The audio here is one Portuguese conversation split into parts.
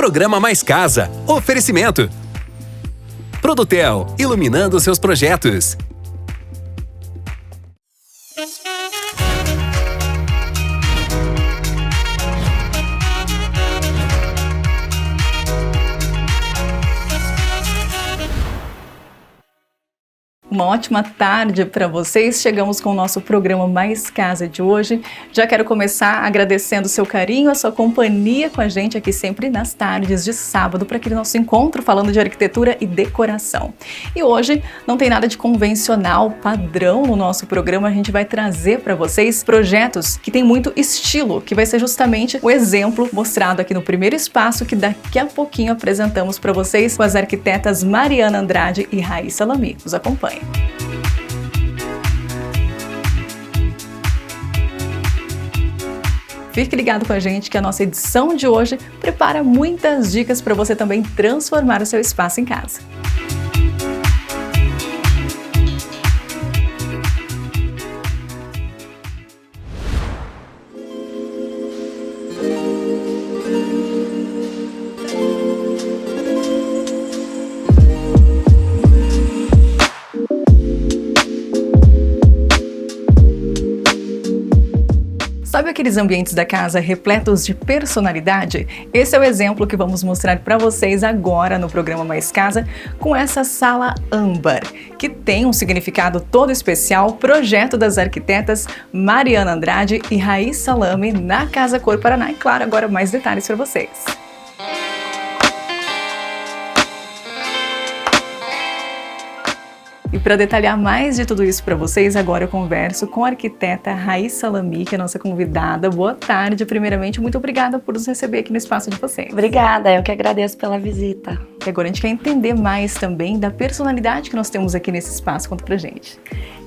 Programa Mais Casa. Oferecimento. Produtel, iluminando seus projetos. Uma ótima tarde para vocês. Chegamos com o nosso programa Mais Casa de hoje. Já quero começar agradecendo o seu carinho, a sua companhia com a gente aqui sempre nas tardes de sábado para aquele nosso encontro falando de arquitetura e decoração. E hoje não tem nada de convencional, padrão no nosso programa. A gente vai trazer para vocês projetos que tem muito estilo, que vai ser justamente o exemplo mostrado aqui no primeiro espaço que daqui a pouquinho apresentamos para vocês com as arquitetas Mariana Andrade e Raíssa Lamy. Nos acompanhem. Fique ligado com a gente que a nossa edição de hoje prepara muitas dicas para você também transformar o seu espaço em casa. Sabe aqueles ambientes da casa repletos de personalidade? Esse é o exemplo que vamos mostrar para vocês agora no programa Mais Casa com essa sala âmbar, que tem um significado todo especial, projeto das arquitetas Mariana Andrade e Raíssa Lamy na Casa Cor Paraná. E claro, agora mais detalhes para vocês. E para detalhar mais de tudo isso para vocês, agora eu converso com a arquiteta Raíssa Lamy, que é a nossa convidada. Boa tarde, primeiramente, muito obrigada por nos receber aqui no espaço de vocês. Obrigada, eu que agradeço pela visita. E agora a gente quer entender mais também da personalidade que nós temos aqui nesse espaço. Conta pra gente.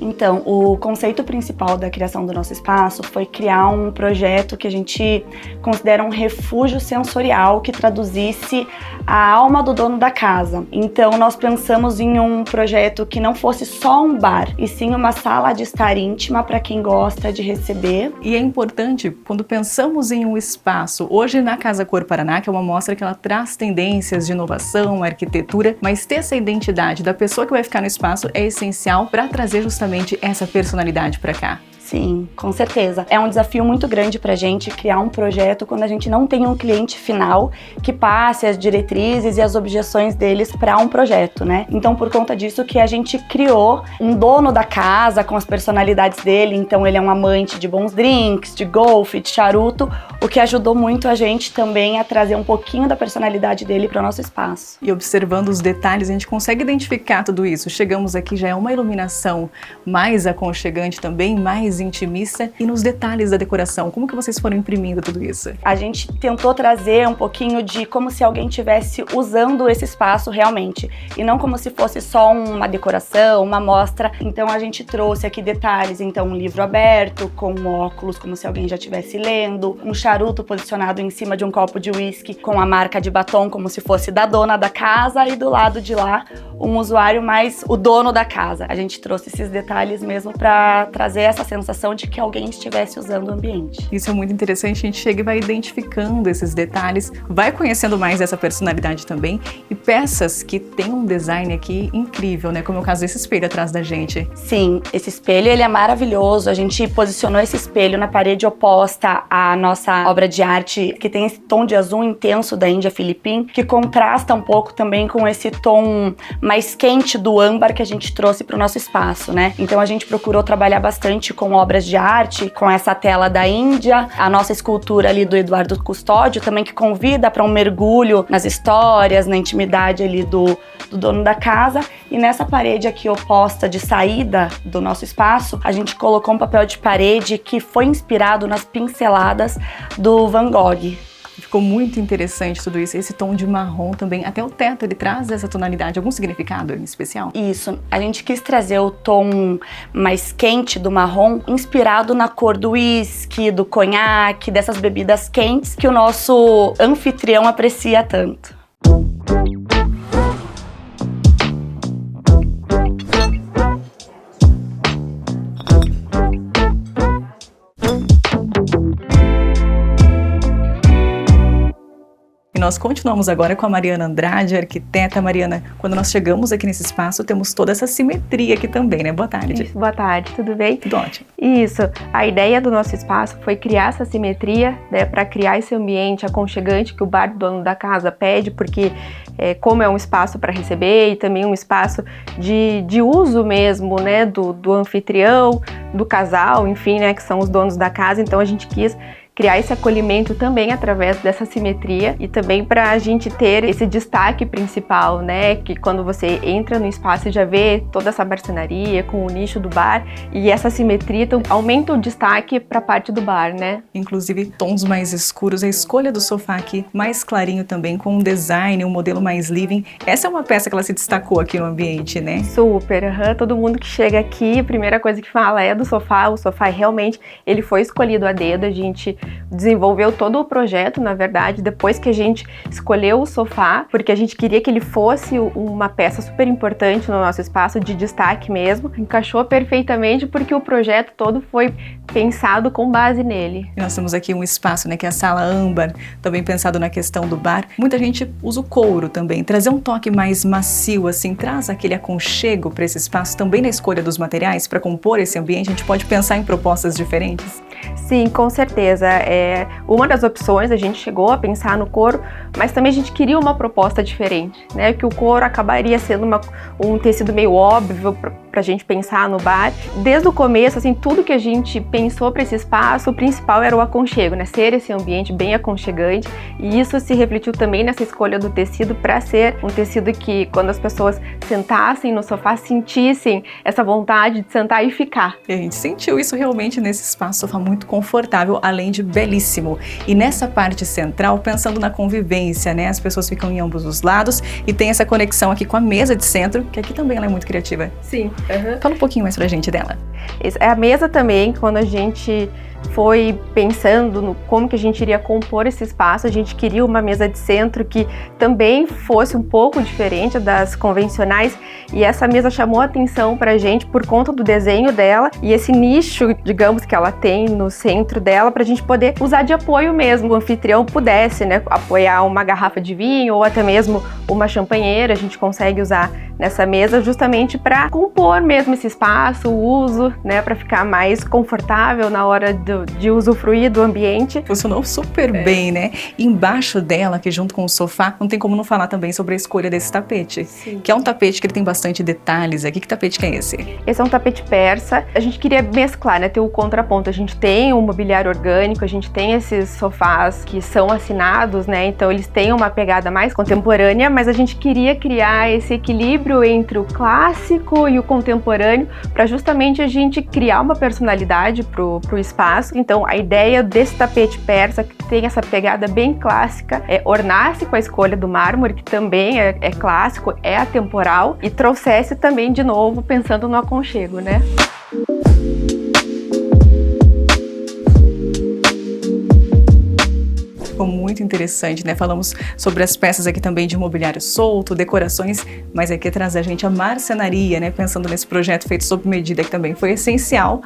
Então, o conceito principal da criação do nosso espaço foi criar um projeto que a gente considera um refúgio sensorial que traduzisse a alma do dono da casa. Então, nós pensamos em um projeto que não fosse só um bar, e sim uma sala de estar íntima para quem gosta de receber. E é importante, quando pensamos em um espaço, hoje na Casa Cor Paraná, que é uma mostra que ela traz tendências de inovação, arquitetura, mas ter essa identidade da pessoa que vai ficar no espaço é essencial para trazer justamente essa personalidade para cá. Sim, com certeza. É um desafio muito grande pra gente criar um projeto quando a gente não tem um cliente final que passe as diretrizes e as objeções deles para um projeto, né? Então, por conta disso que a gente criou um dono da casa com as personalidades dele. Então, ele é um amante de bons drinks, de golfe, de charuto, o que ajudou muito a gente também a trazer um pouquinho da personalidade dele para o nosso espaço. E observando os detalhes, a gente consegue identificar tudo isso. Chegamos aqui, já é uma iluminação mais aconchegante também, mais intimista. E nos detalhes da decoração, como que vocês foram imprimindo tudo isso? A gente tentou trazer um pouquinho de como se alguém estivesse usando esse espaço realmente, e não como se fosse só uma decoração, uma mostra. Então a gente trouxe aqui detalhes, então um livro aberto, com óculos, como se alguém já estivesse lendo, um charuto posicionado em cima de um copo de uísque com a marca de batom, como se fosse da dona da casa, e do lado de lá um usuário mais o dono da casa. A gente trouxe esses detalhes mesmo para trazer essa sensação de que alguém estivesse usando o ambiente. Isso é muito interessante, a gente chega e vai identificando esses detalhes, vai conhecendo mais essa personalidade também, e peças que tem um design aqui incrível, né? Como é o caso desse espelho atrás da gente. Sim, esse espelho ele é maravilhoso. A gente posicionou esse espelho na parede oposta à nossa obra de arte, que tem esse tom de azul intenso da Índia Philippine, que contrasta um pouco também com esse tom mais quente do âmbar que a gente trouxe para o nosso espaço, né? Então a gente procurou trabalhar bastante com obras de arte, com essa tela da Índia, a nossa escultura ali do Eduardo Custódio, também que convida para um mergulho nas histórias, na intimidade ali do dono da casa. E nessa parede aqui oposta de saída do nosso espaço, a gente colocou um papel de parede que foi inspirado nas pinceladas do Van Gogh. Ficou muito interessante tudo isso, esse tom de marrom também, até o teto ele traz essa tonalidade, algum significado em especial? Isso, a gente quis trazer o tom mais quente do marrom, inspirado na cor do uísque, do conhaque, dessas bebidas quentes que o nosso anfitrião aprecia tanto. nós continuamos agora com a Mariana Andrade, arquiteta. Mariana, quando nós chegamos aqui nesse espaço, temos toda essa simetria aqui também, né? Boa tarde. Isso, boa tarde, tudo bem? Tudo ótimo. Isso, a ideia do nosso espaço foi criar essa simetria, né, para criar esse ambiente aconchegante que o bar do dono da casa pede, porque como é um espaço para receber e também um espaço de uso mesmo, né, do anfitrião, do casal, enfim, né, que são os donos da casa, então a gente quis criar esse acolhimento também através dessa simetria e também para a gente ter esse destaque principal, né? Que quando você entra no espaço e já vê toda essa marcenaria com o nicho do bar e essa simetria, então aumenta o destaque para a parte do bar, né? Inclusive tons mais escuros, a escolha do sofá aqui mais clarinho também, com um design, um modelo mais living. Essa é uma peça que ela se destacou aqui no ambiente, né? Super, todo mundo que chega aqui, a primeira coisa que fala é do sofá. O sofá realmente, ele foi escolhido a dedo, a gente desenvolveu todo o projeto, na verdade, depois que a gente escolheu o sofá, porque a gente queria que ele fosse uma peça super importante no nosso espaço, de destaque mesmo. Encaixou perfeitamente porque o projeto todo foi pensado com base nele. E nós temos aqui um espaço, né, que é a sala âmbar, também pensado na questão do bar. Muita gente usa o couro também, trazer um toque mais macio, assim, traz aquele aconchego para esse espaço, também na escolha dos materiais, para compor esse ambiente, a gente pode pensar em propostas diferentes? Sim, com certeza. Uma das opções, a gente chegou a pensar no couro, mas também a gente queria uma proposta diferente, né? Que o couro acabaria sendo um tecido meio óbvio pra gente pensar no bar. Desde o começo, assim, tudo que a gente pensou para esse espaço, o principal era o aconchego, né? Ser esse ambiente bem aconchegante, e isso se refletiu também nessa escolha do tecido para ser um tecido que, quando as pessoas sentassem no sofá, sentissem essa vontade de sentar e ficar. E a gente sentiu isso realmente nesse espaço, sofá muito confortável, além de belíssimo. E nessa parte central, pensando na convivência, né? As pessoas ficam em ambos os lados e tem essa conexão aqui com a mesa de centro, que aqui também ela é muito criativa. Sim. Fala um pouquinho mais pra gente dela. A mesa também, quando a gente foi pensando no como que a gente iria compor esse espaço, a gente queria uma mesa de centro que também fosse um pouco diferente das convencionais, e essa mesa chamou a atenção pra gente por conta do desenho dela e esse nicho, digamos, que ela tem no centro dela, pra gente poder usar de apoio mesmo. O anfitrião pudesse, né, apoiar uma garrafa de vinho ou até mesmo uma champanheira, a gente consegue usar nessa mesa justamente para compor mesmo esse espaço, o uso, né, para ficar mais confortável na hora de usufruir do ambiente. Funcionou super bem, né? E embaixo dela, que junto com o sofá, não tem como não falar também sobre a escolha desse tapete. Sim. Que é um tapete que ele tem bastante detalhes aqui. Que tapete que é esse? Esse é um tapete persa. A gente queria mesclar, né, ter o contraponto. A gente tem um mobiliário orgânico, a gente tem esses sofás que são assinados, né, então eles têm uma pegada mais contemporânea, mas a gente queria criar esse equilíbrio entre o clássico e o contemporâneo para justamente a gente criar uma personalidade pro espaço. Então, a ideia desse tapete persa, que tem essa pegada bem clássica, ornasse com a escolha do mármore, que também é clássico, é atemporal, e trouxesse também, de novo, pensando no aconchego, né? Ficou muito interessante, né? Falamos sobre as peças aqui também de mobiliário solto, decorações, mas aqui traz a gente a marcenaria, né? Pensando nesse projeto feito sob medida, que também foi essencial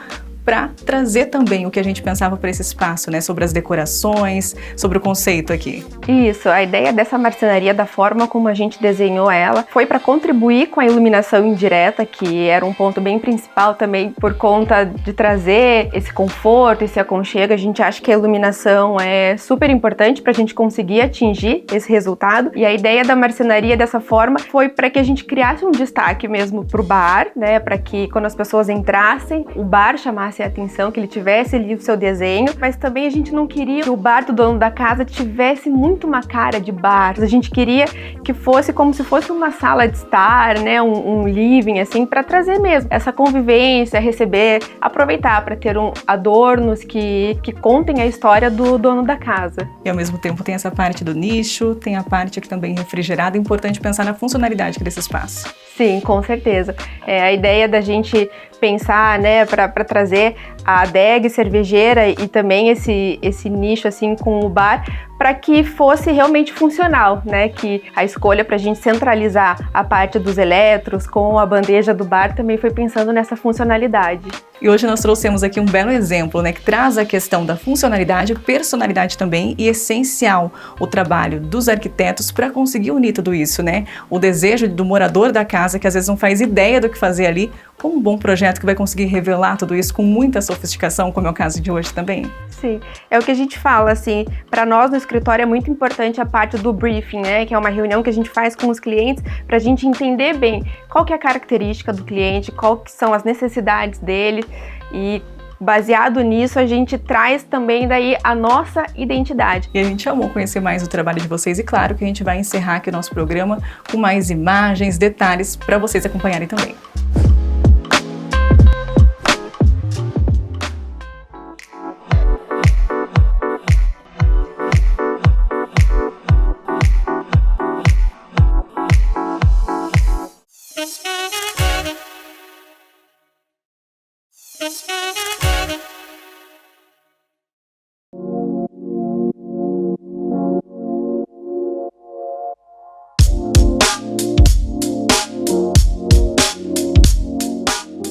para trazer também o que a gente pensava para esse espaço, né? Sobre as decorações, sobre o conceito aqui. Isso, a ideia dessa marcenaria, da forma como a gente desenhou ela, foi para contribuir com a iluminação indireta, que era um ponto bem principal também por conta de trazer esse conforto, esse aconchego. A gente acha que a iluminação é super importante para a gente conseguir atingir esse resultado, e a ideia da marcenaria dessa forma foi para que a gente criasse um destaque mesmo para o bar, né? Para que quando as pessoas entrassem, o bar chamasse a atenção, que ele tivesse ali o seu desenho, mas também a gente não queria que o bar do dono da casa tivesse muito uma cara de bar. A gente queria que fosse como se fosse uma sala de estar, né, um living, assim, para trazer mesmo essa convivência, receber, aproveitar para ter adornos que contem a história do dono da casa. E ao mesmo tempo tem essa parte do nicho, tem a parte aqui também refrigerada. É importante pensar na funcionalidade desse espaço. Sim, com certeza. A ideia da gente pensar, né, para trazer a adega cervejeira e também esse nicho assim com o bar, para que fosse realmente funcional, né? Que a escolha para a gente centralizar a parte dos eletros com a bandeja do bar também foi pensando nessa funcionalidade. E hoje nós trouxemos aqui um belo exemplo, né, que traz a questão da funcionalidade, personalidade também, e essencial o trabalho dos arquitetos para conseguir unir tudo isso, né? O desejo do morador da casa, que às vezes não faz ideia do que fazer ali, com um bom projeto que vai conseguir revelar tudo isso com muita sofisticação, como é o caso de hoje também. Sim, é o que a gente fala, assim, para nós no escritório é muito importante a parte do briefing, né, que é uma reunião que a gente faz com os clientes para a gente entender bem qual que é a característica do cliente, qual que são as necessidades dele, e baseado nisso a gente traz também daí a nossa identidade. E a gente amou conhecer mais o trabalho de vocês e claro que a gente vai encerrar aqui o nosso programa com mais imagens, detalhes para vocês acompanharem também.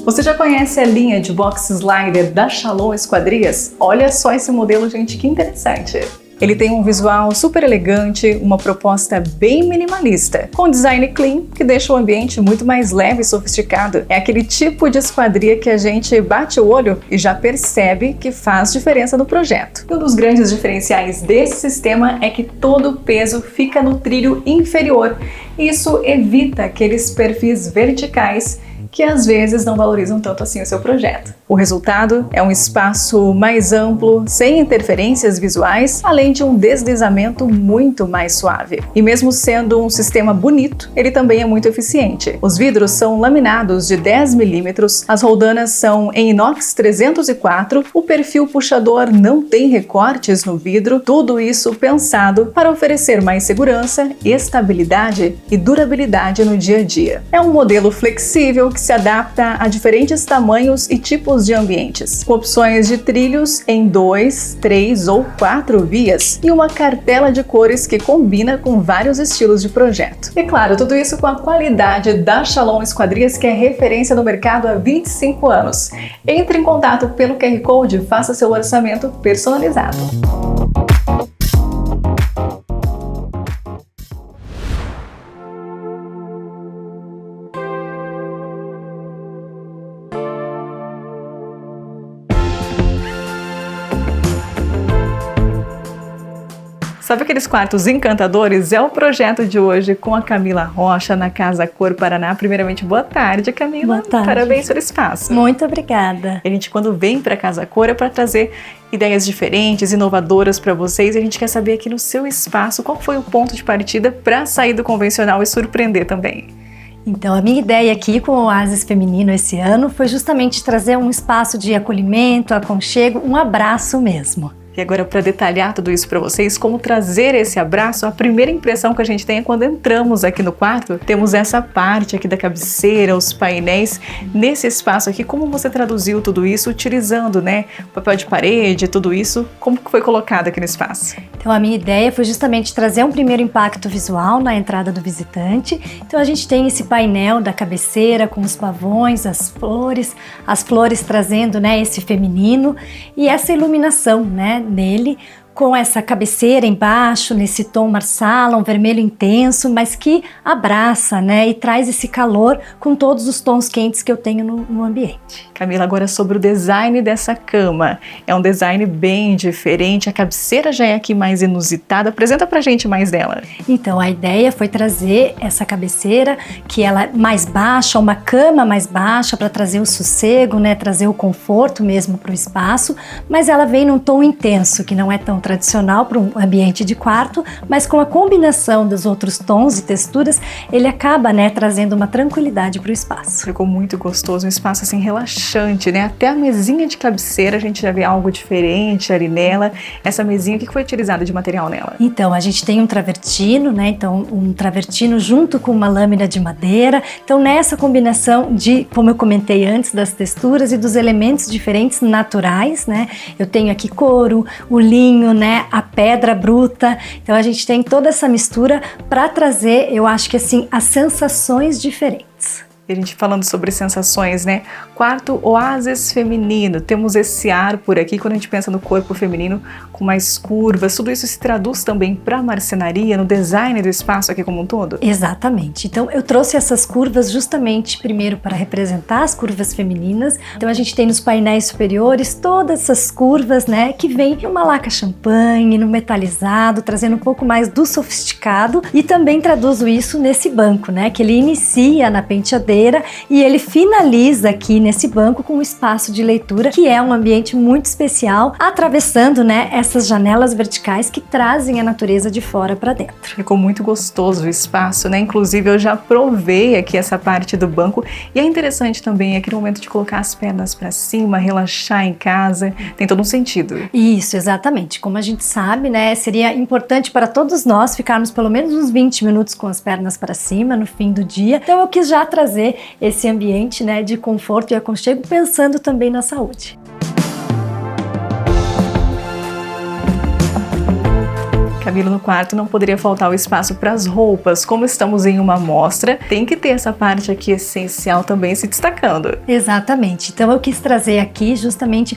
Você já conhece a linha de box slider da Chalon Esquadrias? Olha só esse modelo, gente, que interessante! Ele tem um visual super elegante, uma proposta bem minimalista, com design clean que deixa o ambiente muito mais leve e sofisticado. É aquele tipo de esquadria que a gente bate o olho e já percebe que faz diferença no projeto. E um dos grandes diferenciais desse sistema é que todo o peso fica no trilho inferior. Isso evita aqueles perfis verticais que às vezes não valorizam tanto assim o seu projeto. O resultado é um espaço mais amplo, sem interferências visuais, além de um deslizamento muito mais suave. E mesmo sendo um sistema bonito, ele também é muito eficiente. Os vidros são laminados de 10 mm, as roldanas são em inox 304, o perfil puxador não tem recortes no vidro, tudo isso pensado para oferecer mais segurança, estabilidade e durabilidade no dia a dia. É um modelo flexível que se adapta a diferentes tamanhos e tipos de ambientes, com opções de trilhos em 2, 3 ou 4 vias e uma cartela de cores que combina com vários estilos de projeto. E claro, tudo isso com a qualidade da Chalon Esquadrias, que é referência no mercado há 25 anos. Entre em contato pelo QR Code e faça seu orçamento personalizado. Sabe aqueles quartos encantadores? É o projeto de hoje com a Camila Rocha na Casa Cor Paraná. Primeiramente, boa tarde, Camila. Boa tarde. Parabéns pelo espaço. Muito obrigada. A gente, quando vem para Casa Cor, é para trazer ideias diferentes, inovadoras para vocês. A gente quer saber aqui no seu espaço qual foi o ponto de partida para sair do convencional e surpreender também. Então, a minha ideia aqui com o Oásis Feminino esse ano foi justamente trazer um espaço de acolhimento, aconchego, um abraço mesmo. E agora, para detalhar tudo isso para vocês, como trazer esse abraço, a primeira impressão que a gente tem é quando entramos aqui no quarto, temos essa parte aqui da cabeceira, os painéis. Nesse espaço aqui, como você traduziu tudo isso utilizando, né, papel de parede, tudo isso, como que foi colocado aqui no espaço? Então, a minha ideia foi justamente trazer um primeiro impacto visual na entrada do visitante. Então, a gente tem esse painel da cabeceira com os pavões, as flores trazendo, né, esse feminino e essa iluminação, né, nele, com essa cabeceira embaixo, nesse tom marsala, um vermelho intenso, mas que abraça, né, e traz esse calor com todos os tons quentes que eu tenho no ambiente. Camila, agora sobre o design dessa cama. É um design bem diferente, a cabeceira já é aqui mais inusitada. Apresenta pra gente mais dela. Então, a ideia foi trazer essa cabeceira, que ela é mais baixa, uma cama mais baixa para trazer o sossego, né, trazer o conforto mesmo para o espaço, mas ela vem num tom intenso, que não é tão tradicional para um ambiente de quarto, mas com a combinação dos outros tons e texturas, ele acaba, né, trazendo uma tranquilidade para o espaço. Ficou muito gostoso, um espaço assim relaxante, né? Até a mesinha de cabeceira a gente já vê algo diferente ali nela. Essa mesinha, o que foi utilizado de material nela? Então, a gente tem um travertino, né? Então, um travertino junto com uma lâmina de madeira. Então, nessa combinação de, como eu comentei antes, das texturas e dos elementos diferentes naturais, né? Eu tenho aqui couro, o linho, né? A pedra bruta. Então, a gente tem toda essa mistura para trazer, eu acho que assim, as sensações diferentes. E a gente falando sobre sensações, né? Quarto oásis feminino. Temos esse ar por aqui, quando a gente pensa no corpo feminino com mais curvas, tudo isso se traduz também para a marcenaria, no design do espaço aqui como um todo? Exatamente. Então eu trouxe essas curvas justamente primeiro para representar as curvas femininas. Então a gente tem nos painéis superiores todas essas curvas, né, que vem numa laca champanhe, no metalizado, trazendo um pouco mais do sofisticado, e também traduzo isso nesse banco, né, que ele inicia na penteadeira e ele finaliza aqui nesse banco com um espaço de leitura, que é um ambiente muito especial, atravessando, né, essas janelas verticais que trazem a natureza de fora para dentro. Ficou muito gostoso o espaço, né? Inclusive eu já provei aqui essa parte do banco e é interessante também aquele momento de colocar as pernas para cima, relaxar em casa, tem todo um sentido. Isso, exatamente. Como a gente sabe, né, seria importante para todos nós ficarmos pelo menos uns 20 minutos com as pernas para cima no fim do dia. Então eu quis já trazer esse ambiente, né, de conforto e aconchego, pensando também na saúde. Camilo, no quarto não poderia faltar o espaço para as roupas. Como estamos em uma mostra, tem que ter essa parte aqui essencial também se destacando. Exatamente. Então eu quis trazer aqui justamente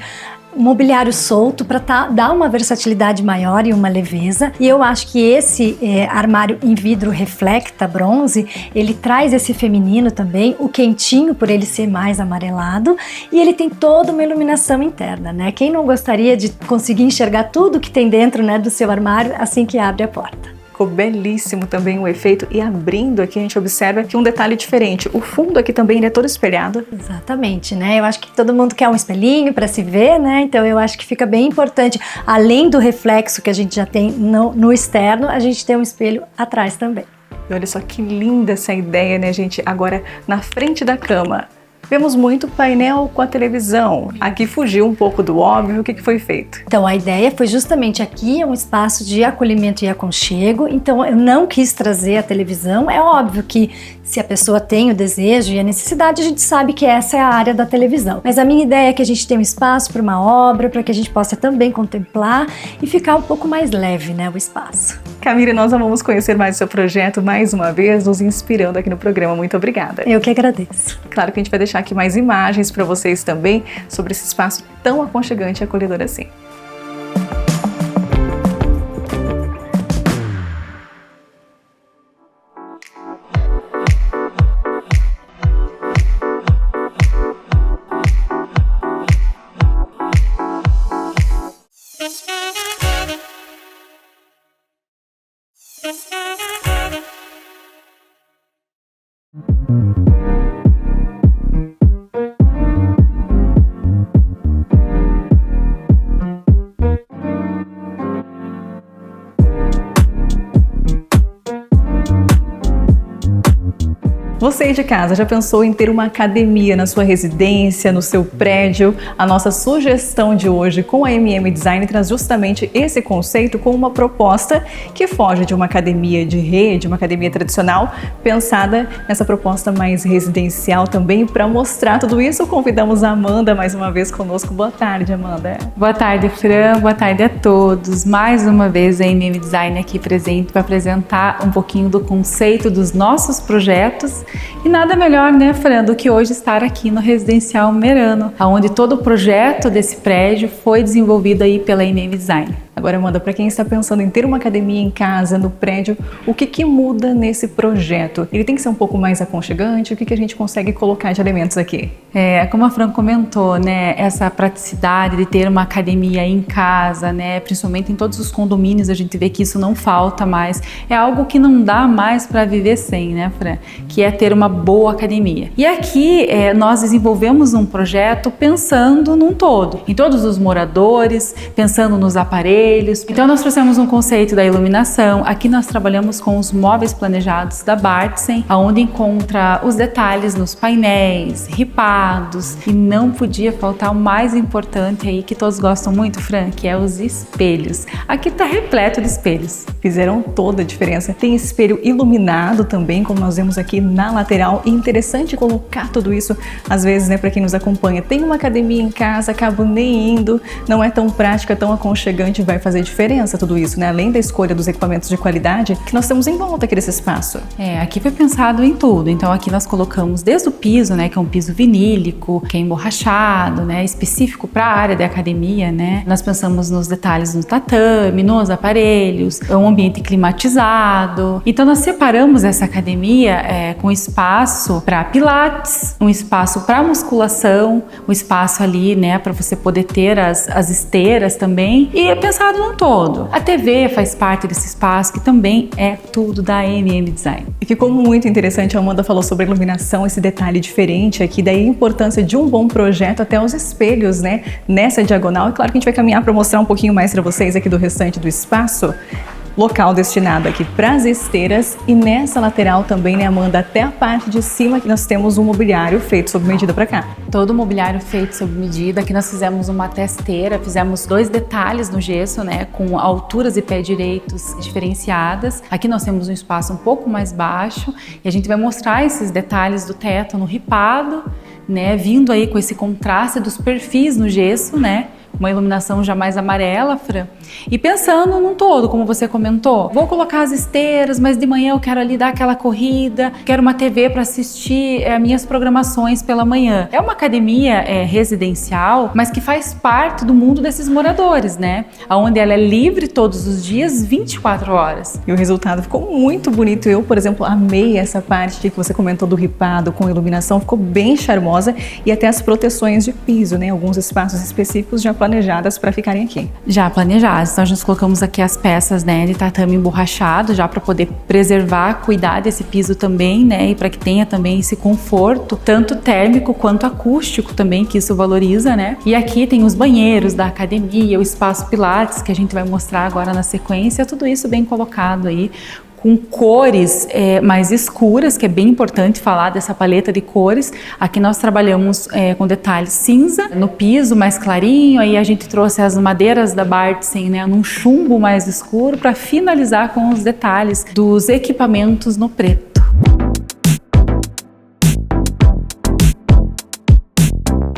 um mobiliário solto para dar uma versatilidade maior e uma leveza. E eu acho que esse armário em vidro reflecta bronze, ele traz esse feminino também, o quentinho por ele ser mais amarelado, e ele tem toda uma iluminação interna, né? Quem não gostaria de conseguir enxergar tudo que tem dentro, né, do seu armário assim que abre a porta? Ficou belíssimo também o efeito, e abrindo aqui a gente observa que um detalhe diferente, o fundo aqui também ele é todo espelhado. Exatamente, né? Eu acho que todo mundo quer um espelhinho para se ver, né? Então eu acho que fica bem importante, além do reflexo que a gente já tem no externo, a gente tem um espelho atrás também. E olha só que linda essa ideia, né, gente? Agora, na frente da cama, vemos muito painel com a televisão. Aqui fugiu um pouco do óbvio. O que foi feito? Então a ideia foi justamente aqui um espaço de acolhimento e aconchego. Então eu não quis trazer a televisão. É óbvio que se a pessoa tem o desejo e a necessidade, a gente sabe que essa é a área da televisão. Mas a minha ideia é que a gente tenha um espaço para uma obra, para que a gente possa também contemplar e ficar um pouco mais leve, né, o espaço. Camila, nós vamos conhecer mais o seu projeto mais uma vez, nos inspirando aqui no programa. Muito obrigada. Eu que agradeço. Claro que a gente vai deixar aqui mais imagens para vocês também sobre esse espaço tão aconchegante e acolhedor assim. Você aí de casa já pensou em ter uma academia na sua residência, no seu prédio? A nossa sugestão de hoje com a MM Design traz justamente esse conceito com uma proposta que foge de uma academia de rede, uma academia tradicional, pensada nessa proposta mais residencial também. Para mostrar tudo isso, convidamos a Amanda mais uma vez conosco. Boa tarde, Amanda. Boa tarde, Fran. Boa tarde a todos. Mais uma vez a MM Design aqui presente para apresentar um pouquinho do conceito dos nossos projetos. E nada melhor, né, Fran, do que hoje estar aqui no Residencial Merano, onde todo o projeto desse prédio foi desenvolvido aí pela MM Design. Agora, Amanda, para quem está pensando em ter uma academia em casa, no prédio, o que muda nesse projeto? Ele tem que ser um pouco mais aconchegante? O que a gente consegue colocar de elementos aqui? Como a Fran comentou, né, essa praticidade de ter uma academia em casa, né, principalmente em todos os condomínios, a gente vê que isso não falta mais. É algo que não dá mais para viver sem, né, Fran? Que é ter uma boa academia. E aqui nós desenvolvemos um projeto pensando num todo, em todos os moradores, pensando nos aparelhos, espelhos. Então nós trouxemos um conceito da iluminação. Aqui nós trabalhamos com os móveis planejados da Bartzen, onde encontra os detalhes nos painéis, ripados, e não podia faltar o mais importante aí que todos gostam muito, Fran, que é os espelhos. Aqui tá repleto de espelhos. Fizeram toda a diferença. Tem espelho iluminado também, como nós vemos aqui na lateral, e interessante colocar tudo isso, às vezes, né, para quem nos acompanha, tem uma academia em casa, acabo nem indo, não é tão prática, tão aconchegante, vai fazer diferença tudo isso, né? Além da escolha dos equipamentos de qualidade que nós temos em volta aqui desse espaço. Aqui foi pensado em tudo. Então aqui nós colocamos desde o piso, né, que é um piso vinílico, que é emborrachado, né, específico para a área da academia, né? Nós pensamos nos detalhes no tatame, nos aparelhos, um ambiente climatizado. Então nós separamos essa academia com espaço para pilates, um espaço para musculação, um espaço ali, né, para você poder ter as esteiras também, e é pensado num todo. A TV faz parte desse espaço, que também é tudo da Design. E ficou muito interessante, a Amanda falou sobre a iluminação, esse detalhe diferente aqui, daí a importância de um bom projeto até os espelhos, né, nessa diagonal. E claro que a gente vai caminhar para mostrar um pouquinho mais para vocês aqui do restante do espaço. Local destinado aqui para as esteiras, e nessa lateral também, né, Amanda, até a parte de cima que nós temos um mobiliário feito sob medida para cá. Todo o mobiliário feito sob medida. Aqui nós fizemos uma testeira, fizemos 2 detalhes no gesso, né, com alturas e pé direitos diferenciadas. Aqui nós temos um espaço um pouco mais baixo e a gente vai mostrar esses detalhes do teto no ripado, né, vindo aí com esse contraste dos perfis no gesso, né, uma iluminação já mais amarela, Fran. E pensando num todo, como você comentou, vou colocar as esteiras, mas de manhã eu quero ali dar aquela corrida, quero uma TV para assistir minhas programações pela manhã. É uma academia residencial, mas que faz parte do mundo desses moradores, né? Onde ela é livre todos os dias, 24 horas. E o resultado ficou muito bonito. Eu, por exemplo, amei essa parte que você comentou do ripado com iluminação, ficou bem charmosa, e até as proteções de piso, né? Alguns espaços específicos já planejadas para ficarem aqui. Já planejadas. Então, nós colocamos aqui as peças, né, de tatame emborrachado, já para poder preservar, cuidar desse piso também, né, e para que tenha também esse conforto, tanto térmico quanto acústico também, que isso valoriza, né. E aqui tem os banheiros da academia, o espaço pilates, que a gente vai mostrar agora na sequência, tudo isso bem colocado aí, com cores mais escuras, que é bem importante falar dessa paleta de cores. Aqui nós trabalhamos com detalhes cinza, no piso mais clarinho, aí a gente trouxe as madeiras da Bartzen, né, num chumbo mais escuro, para finalizar com os detalhes dos equipamentos no preto.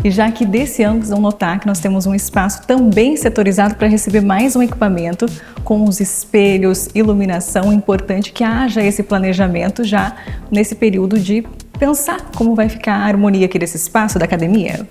E já que desse ângulo vão notar que nós temos um espaço também setorizado para receber mais um equipamento com os espelhos, iluminação. Importante que haja esse planejamento já nesse período de pensar como vai ficar a harmonia aqui desse espaço da academia.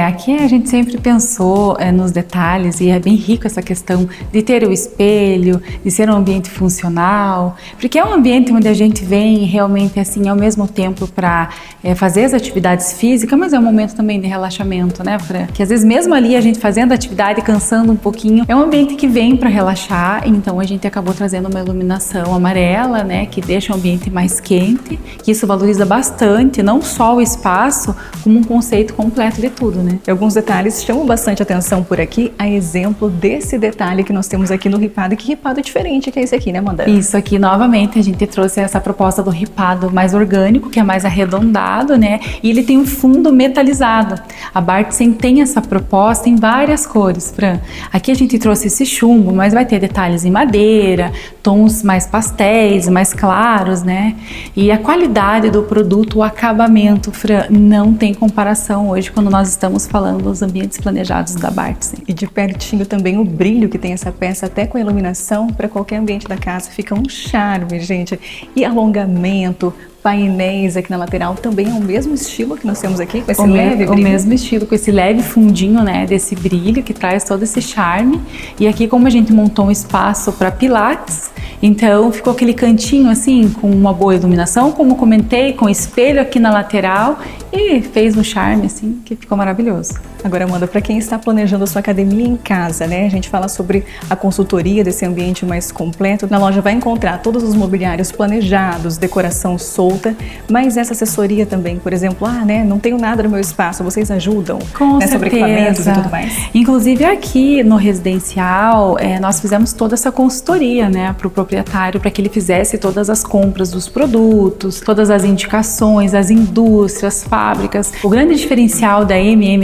Aqui a gente sempre pensou nos detalhes, e é bem rico essa questão de ter o espelho, de ser um ambiente funcional, porque é um ambiente onde a gente vem realmente assim ao mesmo tempo para fazer as atividades físicas, mas é um momento também de relaxamento, né, Fran? Que às vezes mesmo ali a gente fazendo a atividade, cansando um pouquinho, é um ambiente que vem para relaxar. Então a gente acabou trazendo uma iluminação amarela, né, que deixa o ambiente mais quente, que isso valoriza bastante, não só o espaço, como um conceito completo de tudo. Né? E alguns detalhes chamam bastante atenção por aqui, a exemplo desse detalhe que nós temos aqui no ripado. Que ripado diferente que é esse aqui, né, Amanda? Isso aqui, novamente, a gente trouxe essa proposta do ripado mais orgânico, que é mais arredondado, né? E ele tem um fundo metalizado. A Bartzen tem essa proposta em várias cores, Fran. Aqui a gente trouxe esse chumbo, mas vai ter detalhes em madeira, tons mais pastéis, mais claros, né? E a qualidade do produto, o acabamento, Fran, não tem comparação hoje quando nós estamos falando dos ambientes planejados da Bartzen. E de pertinho também o brilho que tem essa peça, até com a iluminação, para qualquer ambiente da casa, fica um charme, gente. E alongamento, painéis aqui na lateral, também é o mesmo estilo que nós temos aqui, com esse leve brilho. O mesmo estilo, com esse leve fundinho, né, desse brilho que traz todo esse charme. E aqui, como a gente montou um espaço para pilates, então ficou aquele cantinho assim, com uma boa iluminação, como comentei, com espelho aqui na lateral, e fez um charme assim, que ficou maravilhoso. Agora, Amanda, para quem está planejando a sua academia em casa, né? A gente fala sobre a consultoria desse ambiente mais completo. Na loja vai encontrar todos os mobiliários planejados, decoração solta, mas essa assessoria também, por exemplo, não tenho nada no meu espaço, vocês ajudam? Com certeza. Sobre equipamentos e tudo mais? Inclusive aqui no residencial, nós fizemos toda essa consultoria, né, para o proprietário, para que ele fizesse todas as compras dos produtos, todas as indicações, as indústrias, fábricas. O grande diferencial da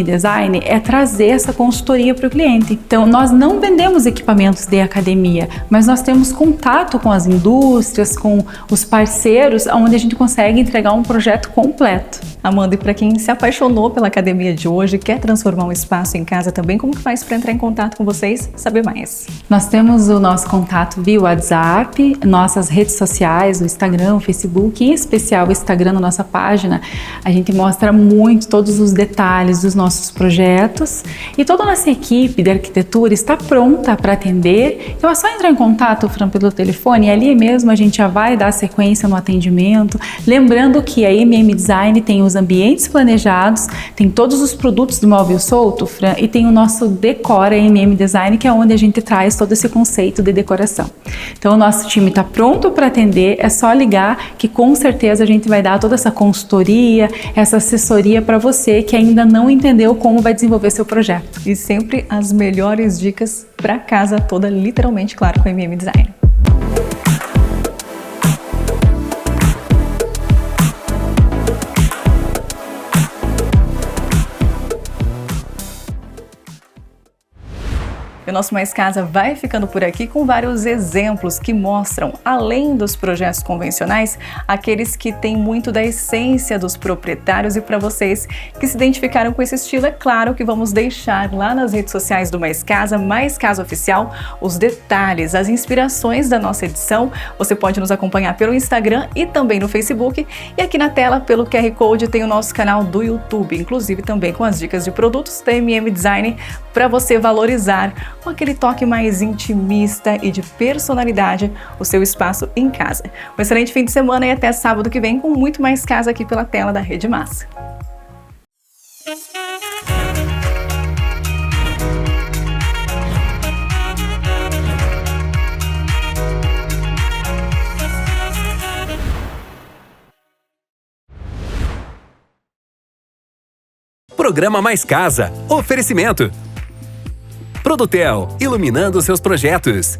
Design é trazer essa consultoria para o cliente. Então, nós não vendemos equipamentos de academia, mas nós temos contato com as indústrias, com os parceiros, onde a gente consegue entregar um projeto completo. Amanda, e para quem se apaixonou pela academia de hoje, quer transformar um espaço em casa também, como que faz para entrar em contato com vocês, saber mais? Nós temos o nosso contato via WhatsApp, nossas redes sociais, o Instagram, o Facebook, em especial o Instagram, na nossa página, a gente mostra muito todos os detalhes dos nossos projetos e toda a nossa equipe de arquitetura está pronta para atender. Então é só entrar em contato, Fran, pelo telefone, e ali mesmo a gente já vai dar sequência no atendimento. Lembrando que a Design tem os ambientes planejados, tem todos os produtos do móvel solto, Fran, e tem o nosso Decora Design, que é onde a gente traz todo esse conceito de decoração. Então o nosso time está pronto para atender, é só ligar que com certeza a gente vai dar toda essa consultoria, essa assessoria para você que ainda não entendeu como vai desenvolver seu projeto. E sempre as melhores dicas para casa toda, literalmente, claro, com a Design. O nosso Mais Casa vai ficando por aqui com vários exemplos que mostram, além dos projetos convencionais, aqueles que têm muito da essência dos proprietários. E para vocês que se identificaram com esse estilo, é claro que vamos deixar lá nas redes sociais do Mais Casa Oficial, os detalhes, as inspirações da nossa edição. Você pode nos acompanhar pelo Instagram e também no Facebook. E aqui na tela, pelo QR Code, tem o nosso canal do YouTube, inclusive também com as dicas de produtos da Design para você valorizar com aquele toque mais intimista e de personalidade o seu espaço em casa. Um excelente fim de semana e até sábado que vem com muito mais casa aqui pela tela da Rede Massa. Programa Mais Casa. Oferecimento. Produtel, iluminando seus projetos.